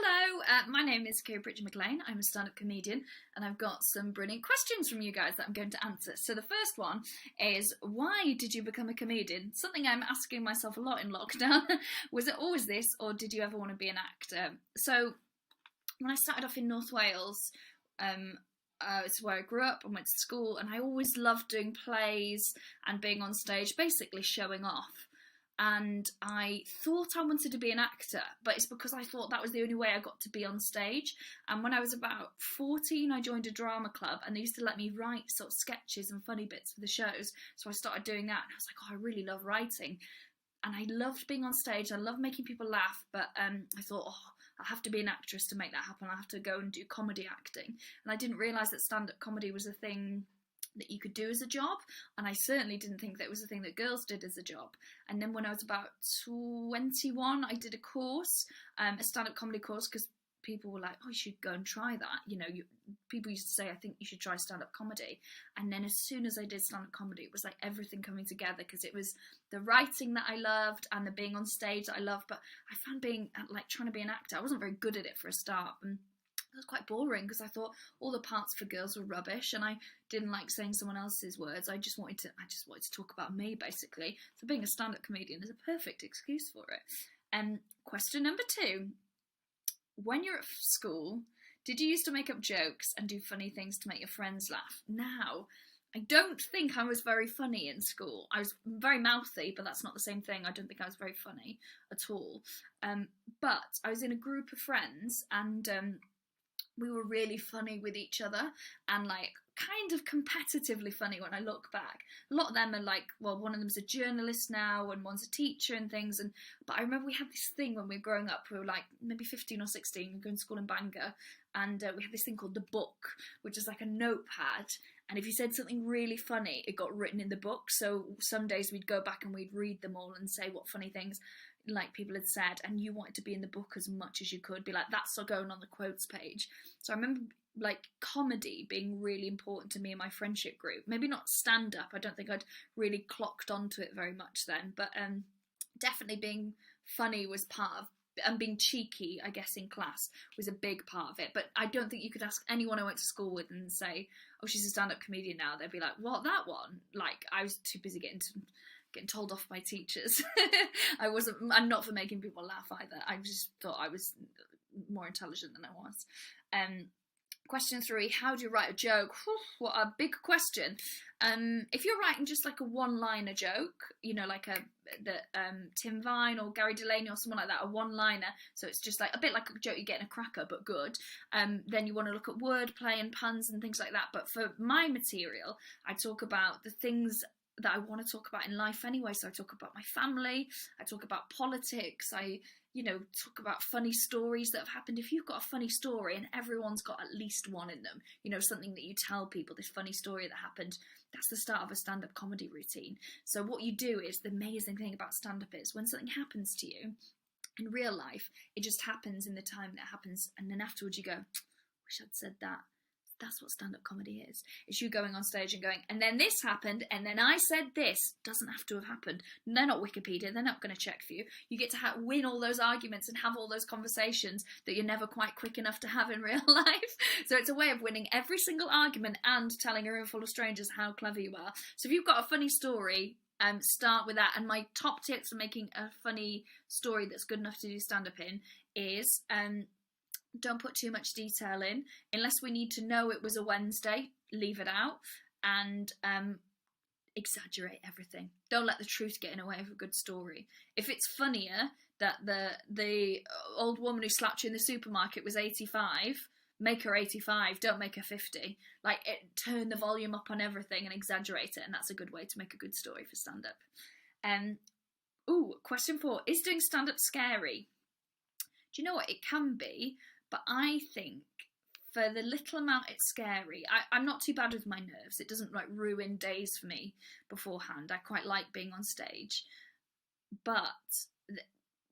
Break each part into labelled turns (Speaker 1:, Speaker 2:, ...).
Speaker 1: Hello, my name is Kiri Pritchard-McLean. I'm a stand-up comedian and I've got some brilliant questions from you guys that I'm going to answer. So the first one is, why did you become a comedian? Something I'm asking myself a lot in lockdown. Was it always this, or did you ever want to be an actor? So when I started off in North Wales, it's where I grew up and went to school, and I always loved doing plays and being on stage, basically showing off. And I thought I wanted to be an actor, but it's because I thought that was the only way I got to be on stage. And when I was about 14, I joined a drama club, and they used to let me write sort of sketches and funny bits for the shows. So I started doing that, and I was like, oh, I really love writing. And I loved being on stage, I loved making people laugh, but I thought, oh, I have to be an actress to make that happen. I have to go and do comedy acting. And I didn't realise that stand-up comedy was a thing that you could do as a job, and I certainly didn't think that it was a thing that girls did as a job. And then when I was about 21, I did a course, a stand-up comedy course, because people were like, oh, you should go and try that. You know, people used to say, I think you should try stand-up comedy. And then as soon as I did stand-up comedy, it was like everything coming together, because it was the writing that I loved and the being on stage that I loved. But I found being, like, trying to be an actor, I wasn't very good at it for a start. And it was quite boring, because I thought all the parts for girls were rubbish, and I didn't like saying someone else's words. I just wanted to talk about me, basically. So being a stand-up comedian is a perfect excuse for it. Question number 2. When you're at school, did you used to make up jokes and do funny things to make your friends laugh? Now, I don't think I was very funny in school. I was very mouthy, but that's not the same thing. I don't think I was very funny at all. But I was in a group of friends, and we were really funny with each other, and like kind of competitively funny when I look back. A lot of them are like, well, one of them's a journalist now and one's a teacher and things, but I remember we had this thing when we were growing up. We were like maybe 15 or 16, we were going to school in Bangor, and we had this thing called the book, which is like a notepad, and if you said something really funny, it got written in the book. So some days we'd go back and we'd read them all and say what funny things like people had said, and you wanted to be in the book as much as you could, be like, that's going on the quotes page. So I remember like comedy being really important to me and my friendship group. Maybe not stand up, I don't think I'd really clocked onto it very much then, but definitely being funny was part of, and being cheeky, I guess, in class was a big part of it. But I don't think you could ask anyone I went to school with and say, oh, she's a stand-up comedian now. They'd be like, what, that one? Like, I was too busy getting told off by teachers. I'm not for making people laugh either. I just thought I was more intelligent than I was. Question 3, how do you write a joke? Whew, what a big question. If you're writing just like a one-liner joke, you know, like Tim Vine or Gary Delaney or someone like that, a one-liner, so it's just like a bit like a joke you get in a cracker but good, then you want to look at wordplay and puns and things like that. But for my material, I talk about the things that I want to talk about in life anyway. So I talk about my family, I talk about politics, I talk about funny stories that have happened. If you've got a funny story, and everyone's got at least one in them, something that you tell people, this funny story that happened, that's the start of a stand-up comedy routine. So what you do is, the amazing thing about stand-up is, when something happens to you in real life, it just happens in the time that happens, and then afterwards you go, wish I'd said that. That's what stand-up comedy is. It's you going on stage and going, and then this happened, and then I said this. Doesn't have to have happened. They're not Wikipedia. They're not going to check for you. You get to win all those arguments and have all those conversations that you're never quite quick enough to have in real life. So it's a way of winning every single argument and telling a room full of strangers how clever you are. So if you've got a funny story, start with that. And my top tips for making a funny story that's good enough to do stand-up in is... don't put too much detail in. Unless we need to know it was a Wednesday, leave it out. And exaggerate everything. Don't let the truth get in the way of a good story. If it's funnier that the old woman who slapped you in the supermarket was 85, make her 85, don't make her 50. Turn the volume up on everything and exaggerate it, and that's a good way to make a good story for stand-up. Question 4. Is doing stand-up scary? Do you know what? It can be. But I think for the little amount it's scary, I'm not too bad with my nerves. It doesn't ruin days for me beforehand. I quite like being on stage. But,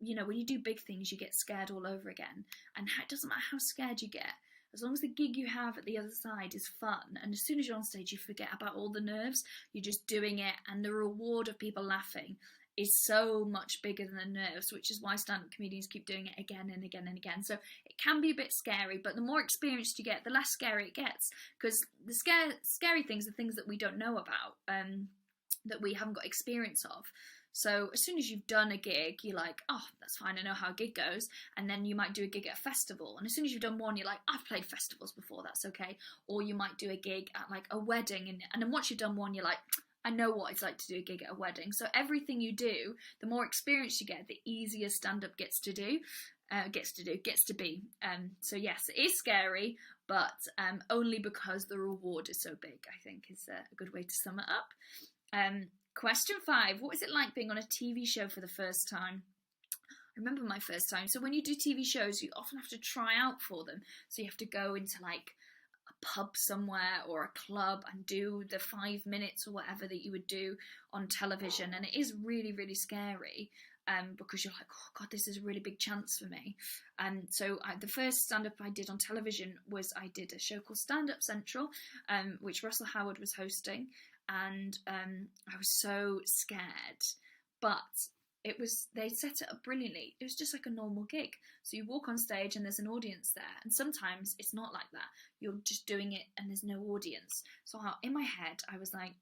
Speaker 1: when you do big things, you get scared all over again. And it doesn't matter how scared you get. As long as the gig you have at the other side is fun, and as soon as you're on stage, you forget about all the nerves. You're just doing it, and the reward of people laughing is so much bigger than the nerves, which is why stand-up comedians keep doing it again and again and again. So it can be a bit scary, but the more experienced you get, the less scary it gets, because the scary things are things that we don't know about, that we haven't got experience of. So as soon as you've done a gig, you're like, oh, that's fine, I know how a gig goes. And then you might do a gig at a festival. And as soon as you've done one, you're like, I've played festivals before, that's okay. Or you might do a gig at like a wedding. And then once you've done one, you're like, I know what it's like to do a gig at a wedding. So everything you do, the more experience you get, the easier stand-up gets to be. So yes, it is scary, but only because the reward is so big, I think is a good way to sum it up. Question 5, what is it like being on a TV show for the first time? I remember my first time. So when you do TV shows, you often have to try out for them. So you have to go into like a pub somewhere or a club and do the 5 minutes or whatever that you would do on television. And it is really, really scary. Because you're like, oh God, this is a really big chance for me. So the first stand-up I did on television was I did a show called Stand Up Central, which Russell Howard was hosting. And I was so scared, but they set it up brilliantly. It was just like a normal gig. So you walk on stage and there's an audience there, and sometimes it's not like that. You're just doing it and there's no audience. So in my head, I was like,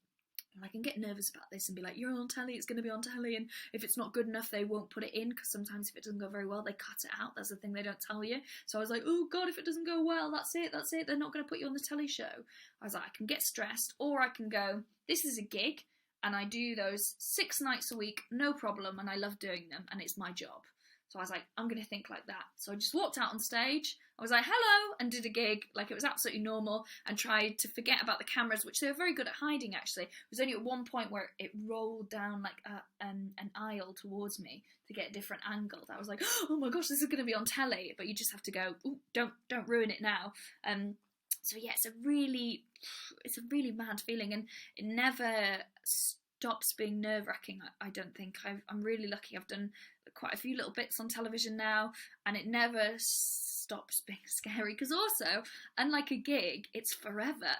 Speaker 1: I can get nervous about this and be like, you're on telly, it's going to be on telly, and if it's not good enough, they won't put it in, because sometimes if it doesn't go very well, they cut it out. That's the thing they don't tell you. So I was like, oh God, if it doesn't go well, that's it, they're not going to put you on the telly show. I was like, I can get stressed, or I can go, this is a gig, and I do those 6 nights a week, no problem, and I love doing them, and it's my job. So I was like, I'm going to think like that. So I just walked out on stage, I was like, hello, and did a gig like it was absolutely normal, and tried to forget about the cameras, which they were very good at hiding, actually. It was only at one point where it rolled down like an aisle towards me to get a different angle. I was like, oh my gosh, this is going to be on telly, but you just have to go, ooh, don't ruin it now. So yeah, it's a really mad feeling, and it never stops being nerve-wracking. I don't think. I'm really lucky. I've done quite a few little bits on television now, and it never stops being scary, because also, unlike a gig, it's forever.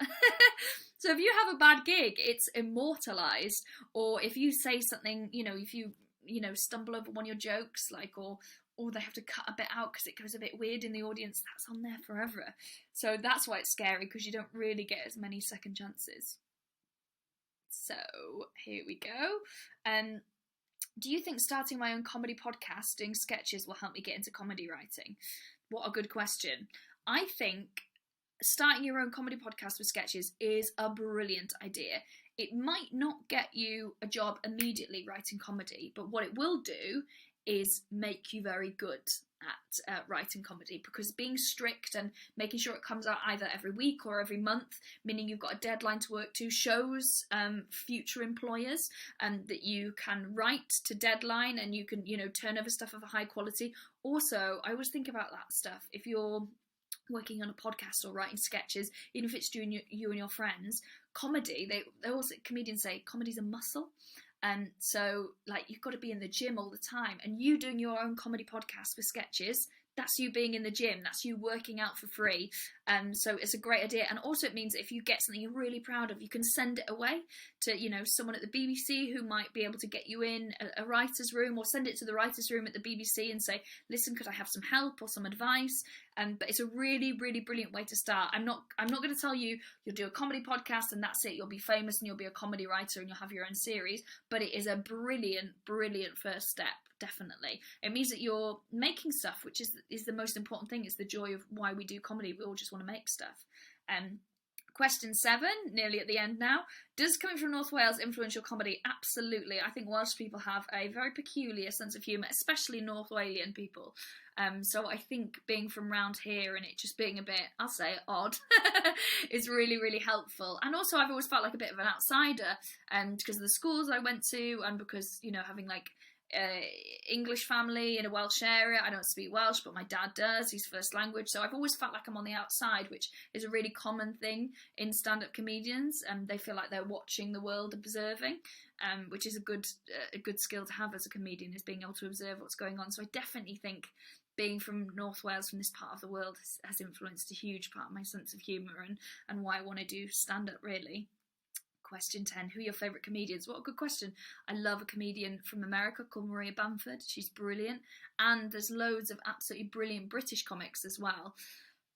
Speaker 1: So if you have a bad gig, it's immortalized. Or if you say something, if you stumble over one of your jokes, like, or they have to cut a bit out because it goes a bit weird in the audience, that's on there forever. So that's why it's scary, because you don't really get as many second chances. So here we go. Do you think starting my own comedy podcast, doing sketches, will help me get into comedy writing? What a good question. I think starting your own comedy podcast with sketches is a brilliant idea. It might not get you a job immediately writing comedy, but what it will do is make you very good at writing comedy, because being strict and making sure it comes out either every week or every month, meaning you've got a deadline to work to, shows future employers that you can write to deadline, and you can turn over stuff of a high quality. Also, I always think about that stuff. If you're working on a podcast or writing sketches, even if it's doing you and your friends, comedy, they also, comedians say comedy's a muscle. So like you've got to be in the gym all the time, and you doing your own comedy podcast with sketches, that's you being in the gym, that's you working out for free. So it's a great idea. And also it means if you get something you're really proud of, you can send it away to someone at the BBC who might be able to get you in a writer's room, or send it to the writer's room at the BBC and say, listen, could I have some help or some advice? But it's a really, really brilliant way to start. I'm not going to tell you you'll do a comedy podcast and that's it, you'll be famous and you'll be a comedy writer and you'll have your own series, but it is a brilliant, brilliant first step. Definitely. It means that you're making stuff, which is the most important thing. It's the joy of why we do comedy. We all just want to make stuff. Question 7, nearly at the end now. Does coming from North Wales influence your comedy? Absolutely. I think Welsh people have a very peculiar sense of humour, especially North Walian people. So I think being from round here and it just being a bit, I'll say, odd, is really, really helpful. And also I've always felt like a bit of an outsider, because of the schools I went to, and because, having like English family in a Welsh area. I don't speak Welsh, but my dad does, his first language, so I've always felt like I'm on the outside, which is a really common thing in stand-up comedians, and they feel like they're watching the world, observing, which is a good skill to have as a comedian, is being able to observe what's going on. So I definitely think being from North Wales, from this part of the world, has influenced a huge part of my sense of humour and why I want to do stand-up, really. Question 10. Who are your favourite comedians? What a good question. I love a comedian from America called Maria Bamford. She's brilliant. And there's loads of absolutely brilliant British comics as well.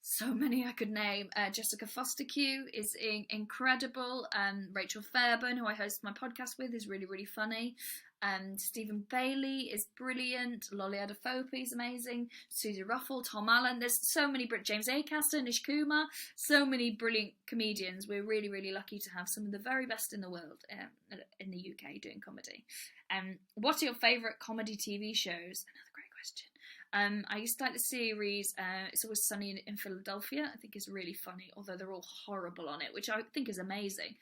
Speaker 1: So many I could name. Jessica Foster-Q is incredible. Rachel Fairburn, who I host my podcast with, is really, really funny. Stephen Bailey is brilliant. Lolly Adefope is amazing. Susie Ruffle, Tom Allen. There's so many. James Acaster, Nish Kumar. So many brilliant comedians. We're really, really lucky to have some of the very best in the world in the UK doing comedy. What are your favourite comedy TV shows? Another great question. I used to like the series It's Always Sunny in Philadelphia. I think is really funny, although they're all horrible on it, which I think is amazing.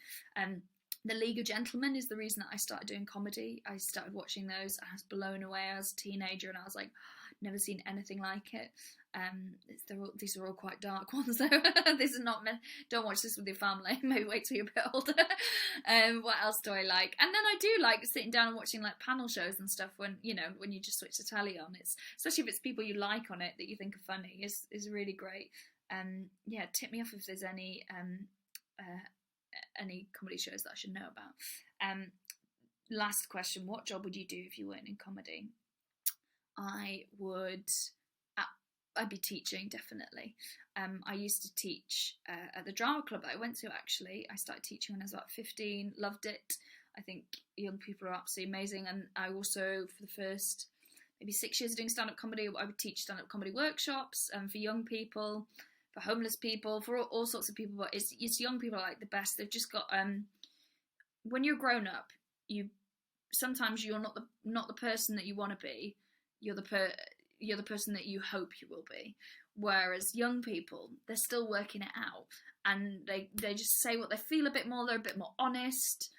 Speaker 1: The League of Gentlemen is the reason that I started doing comedy. I started watching those. I was blown away as a teenager, and I was like, never seen anything like it. These are all quite dark ones, though. This is not meant. Don't watch this with your family. Maybe wait till you're a bit older. What else do I like? And then I do like sitting down and watching like panel shows and stuff when you just switch the telly on. It's especially if it's people you like on it that you think are funny is really great. Yeah, tip me off if there's any comedy shows that I should know about. Last question: what job would you do if you weren't in comedy? I'd be teaching, definitely. I used to teach at the drama club that I went to, actually. I started teaching when I was about 15, loved it. I think young people are absolutely amazing. And I also, for the first maybe 6 years of doing stand-up comedy, I would teach stand-up comedy workshops for young people, for homeless people, for all sorts of people. But it's young people are like the best. They've just got, when you're grown up, sometimes you're not the person that you want to be. You're the person that you hope you will be. Whereas young people, they're still working it out, and they just say what they feel a bit more. They're a bit more honest.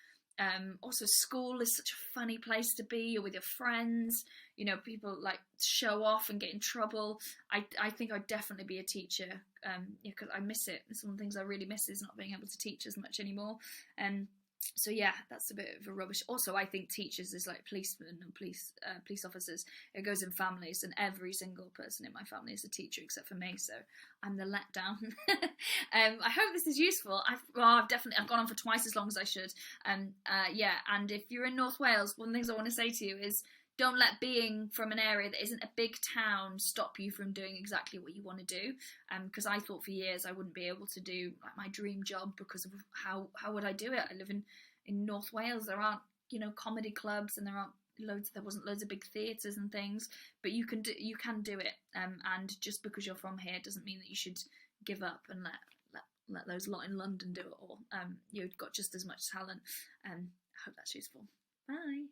Speaker 1: Also, school is such a funny place to be. You're with your friends. People like show off and get in trouble. I think I'd definitely be a teacher. Because I miss it. It's one of the things I really miss is not being able to teach as much anymore. So yeah, that's a bit of a rubbish. Also, I think teachers is like policemen and police officers. It goes in families, and every single person in my family is a teacher except for me. So I'm the letdown. I hope this is useful. I've gone on for twice as long as I should. Yeah, and if you're in North Wales, one of the things I want to say to you is, don't let being from an area that isn't a big town stop you from doing exactly what you want to do. Because I thought for years I wouldn't be able to do like my dream job because of how would I do it? I live in North Wales. There aren't comedy clubs, and there wasn't loads of big theatres and things. But you can do it. And just because you're from here doesn't mean that you should give up and let those lot in London do it all. You've got just as much talent. I hope that's useful. Bye.